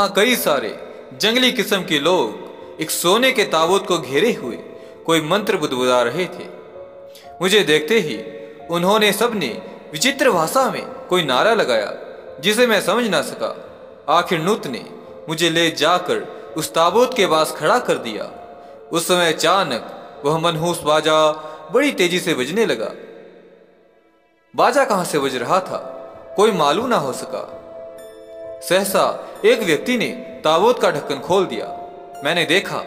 वहां कई सारे जंगली किस्म के लोग एक सोने के ताबूत को घेरे हुए कोई मंत्र बुदबुदा रहे थे। मुझे देखते ही उन्होंने सबने विचित्र भाषा में कोई नारा लगाया जिसे मैं समझ ना सका। आखिर नूत ने मुझे ले जाकर उस ताबूत के पास खड़ा कर दिया। उस समय अचानक वह मनहूस बाजा बड़ी तेजी से बजने लगा। बाजा कहां से बज रहा था कोई मालूम ना हो सका। सहसा एक व्यक्ति ने ताबूत का ढक्कन खोल दिया। मैंने देखा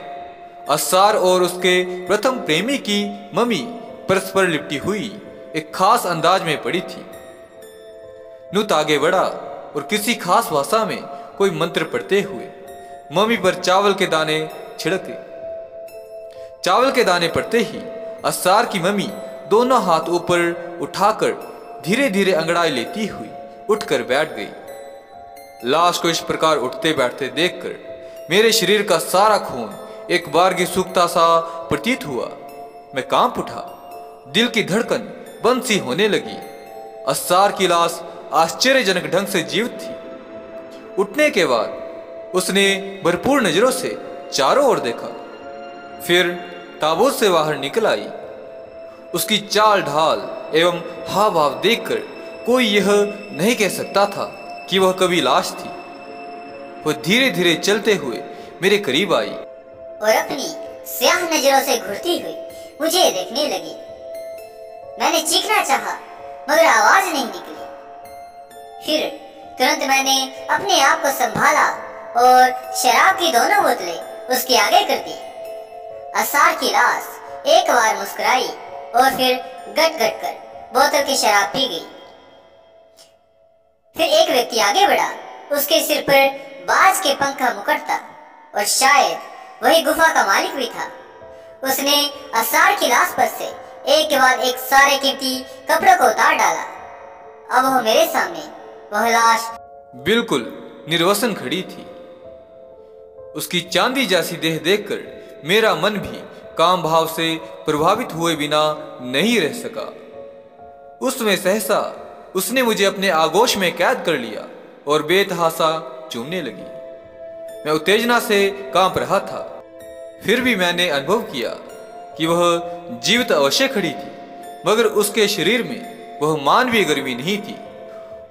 अस्सार और उसके प्रथम प्रेमी की मम्मी परस्पर लिपटी हुई एक खास अंदाज में पड़ी थी। नूत आगे बढ़ा और किसी खास भाषा में कोई मंत्र पढ़ते हुए मम्मी पर चावल के दाने छिड़के। चावल के दाने पड़ते ही अस्सार की मम्मी दोनों हाथ ऊपर उठाकर धीरे धीरे अंगड़ाई लेती हुई उठकर बैठ गई। लाश को इस प्रकार उठते बैठते देखकर मेरे शरीर का सारा खून एक बारगी सूखता सा प्रतीत हुआ। मैं कांप उठा, दिल की धड़कन बंद सी होने लगी। अस्सार की लाश आश्चर्यजनक ढंग से जीवित थी। उठने के बाद उसने भरपूर नजरों से चारों ओर देखा, फिर ताबूत से बाहर निकल आई। उसकी चाल ढाल एवं हाव भाव देखकर कोई यह नहीं कह सकता था कि वह कभी लाश थी। वह धीरे धीरे चलते हुए मेरे करीब आई और अपनी स्याह नजरों से घूरती हुई मुझे देखने लगी। मैंने चीखना चाहा मगर आवाज नहीं निकली। फिर तुरंत मैंने अपने आप को संभाला और शराब की दोनों बोतलें उसके आगे कर दी। अस्सार की लाश एक बार मुस्कुराई और फिर गट गट कर बोतल की शराब पी गई। फिर एक व्यक्ति आगे बढ़ा। उसके सिर पर बाज के पंख का मुकुट था और शायद वही गुफा का मालिक भी था। उसने अस्सार की लाश पर से एक के बाद एक सारे कीमती कपड़ों को उतार डाला। अब वह मेरे सामने वह लाश बिल्कुल निर्वसन खड़ी थी। उसकी चांदी जैसी देह देखकर मेरा मन भी काम भाव से प्रभावित हुए बिना नहीं रह सका। उसमें सहसा उसने मुझे अपने आगोश में कैद कर लिया और बेतहासा चूमने लगी। मैं उत्तेजना से कांप रहा था, फिर भी मैंने अनुभव किया कि वह जीवित अवश्य खड़ी थी, मगर उसके शरीर में वह मानवीय गर्मी नहीं थी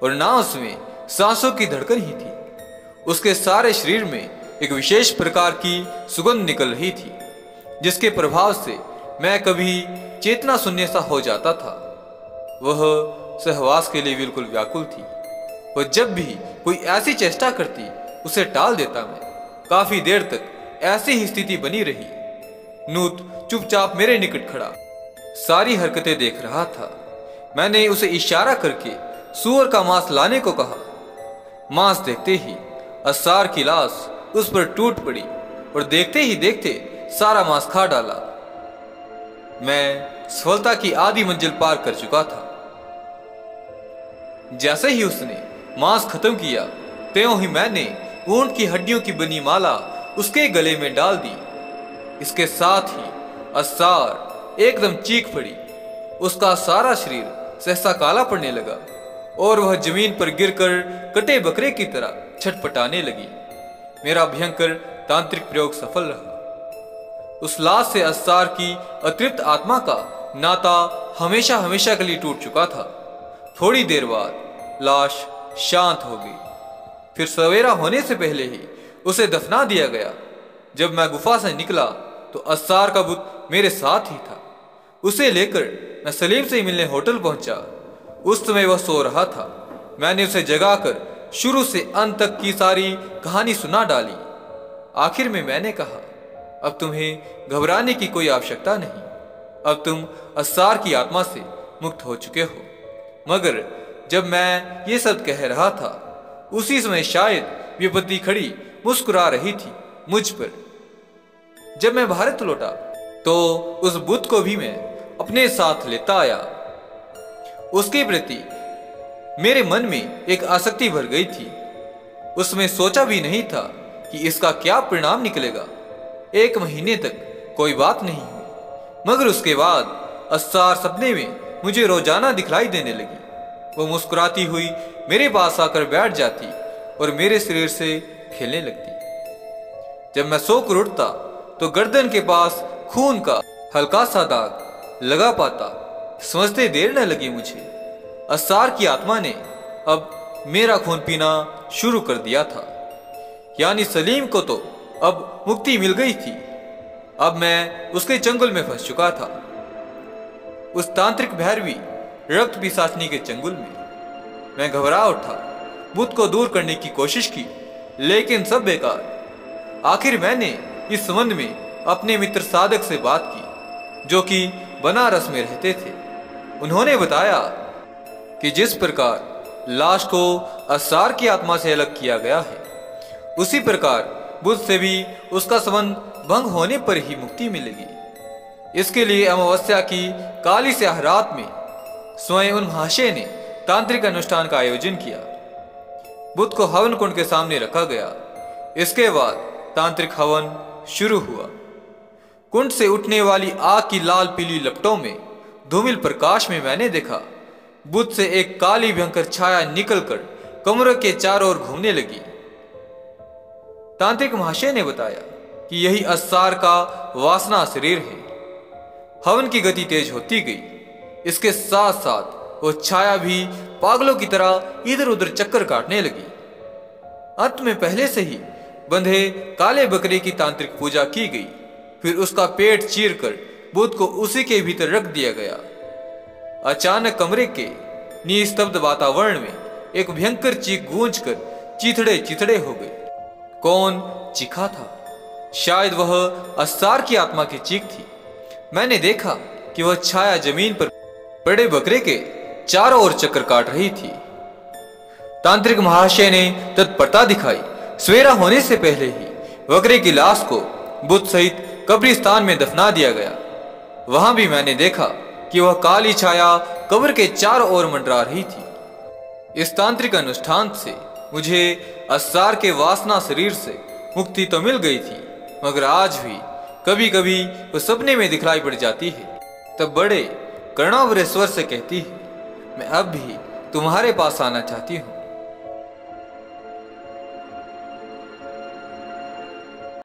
और ना उसमें सांसों की धड़कन ही थी। उसके सारे शरीर में एक विशेष प्रकार की सुगंध निकल रही थी, जिसके प्रभाव से मैं कभी चेतना शून्य सा हो जाता था। वह सहवास के लिए बिल्कुल व्याकुल थी। वह जब भी कोई ऐसी चेष्टा करती उसे टाल देता मैं। काफी देर तक ऐसी ही स्थिति बनी रही। नूत चुपचाप मेरे निकट खड़ा सारी हरकतें देख रहा था। मैंने उसे इशारा करके सूअर का मांस लाने को कहा। मांस देखते ही अस्सार की लाश उस पर टूट पड़ी और देखते ही देखते सारा मांस खा डाला। मैं सफलता की आधी मंजिल पार कर चुका था। जैसे ही उसने मांस खत्म किया त्यों ही मैंने ऊंट की हड्डियों की बनी माला उसके गले में डाल दी। इसके साथ ही अस्सार एकदम चीख पड़ी। उसका सारा शरीर सहसा काला पड़ने लगा और वह जमीन पर गिरकर कटे बकरे की तरह छटपटाने लगी। मेरा भयंकर तांत्रिक प्रयोग सफल रहा। उस लाश से अस्सार की अतृप्त आत्मा का नाता हमेशा हमेशा के लिए टूट चुका था। थोड़ी देर बाद लाश शांत हो गई। फिर सवेरा होने से पहले ही उसे दफना दिया गया। जब मैं गुफा से निकला तो अस्सार का बुत मेरे साथ ही था। उसे लेकर मैं सलीम से मिलने होटल पहुंचा। उस समय वह सो रहा था। मैंने उसे जगाकर शुरू से अंत तक की सारी कहानी सुना डाली। आखिर में मैंने कहा, अब तुम्हें घबराने की कोई आवश्यकता नहीं। अब तुम अस्सार की आत्मा से मुक्त हो चुके हो। मगर जब मैं ये सब कह रहा था उसी समय शायद विपत्ति खड़ी मुस्कुरा रही थी मुझ पर। जब मैं भारत लौटा तो उस बुत को भी मैं अपने साथ लेता आया। उसके प्रति मेरे मन में एक आसक्ति भर गई थी। उसमें सोचा भी नहीं था कि इसका क्या परिणाम निकलेगा। 1 महीने तक कोई बात नहीं हुई, मगर उसके बाद अस्सार सपने में मुझे रोजाना दिखलाई देने लगी। वो मुस्कुराती हुई मेरे पास आकर बैठ जाती और मेरे शरीर से खेलने लगती। जब मैं सोकर उठता तो गर्दन के पास खून का हल्का सा दाग लगा पाता। समझते देर न लगी मुझे, अस्सार की आत्मा ने अब मेरा खून पीना शुरू कर दिया था। यानी सलीम को तो अब मुक्ति मिल गई थी। अब मैं उसके चंगुल में फंस चुका था, उस तांत्रिक भैरवी रक्त पिशाचनी के चंगुल में। मैं घबरा उठा, बुत को दूर करने की कोशिश की, लेकिन सब बेकार। आखिर मैंने इस संबंध में अपने मित्र सादक से बात की, जो कि बनारस में रहते थे। उन्होंने बताया कि जिस प्रकार लाश को अस्सार की आत्मा से अलग किया गया है, उसी प्रकार बुद्ध से भी उसका संबंध भंग होने पर ही मुक्ति मिलेगी। इसके लिए अमावस्या की काली स्याह रात में स्वयं उन महाशय ने तांत्रिक अनुष्ठान का आयोजन किया। बुद्ध को हवन कुंड के सामने रखा गया। इसके बाद तांत्रिक हवन शुरू हुआ। कुंड से उठने वाली आग की लाल पीली लपटों में धूमिल प्रकाश में मैंने देखा बुद्ध से एक काली भयंकर छाया निकलकर कमरे के चारों ओर घूमने लगी। तांत्रिक महाशय ने बताया कि यही अस्सार का वासना शरीर है। हवन की गति तेज होती गई। इसके साथ साथ वो छाया भी पागलों की तरह इधर उधर चक्कर काटने लगी। अंत में पहले से ही बंधे काले बकरे की तांत्रिक पूजा की गई। फिर उसका पेट चीरकर बुद्ध को उसी के भीतर रख दिया गया। अचानक कमरे के निस्तब्ध वातावरण में एक भयंकर चीख गूंजकर चिथड़े चिथड़े हो गई। कौन चीखा था? शायद वह अस्सार की आत्मा की चीख थी। मैंने देखा कि वह छाया जमीन पर बड़े बकरे के चारों ओर चक्कर काट रही थी। तांत्रिक महाशय ने तत्परता दिखाई। सवेरा होने से पहले ही बकरे की लाश को बुद्ध सहित कब्रिस्तान में दफना दिया गया। वहां भी मैंने देखा कि वह काली छाया कब्र के चारों ओर मंडरा रही थी। इस तांत्रिक अनुष्ठान से मुझे अस्सार के वासना शरीर से मुक्ति तो मिल गई थी, मगर आज भी कभी कभी वो सपने में दिखलाई पड़ जाती है। तब बड़े करुणाभरे स्वर से कहती है, मैं अब भी तुम्हारे पास आना चाहती हूँ।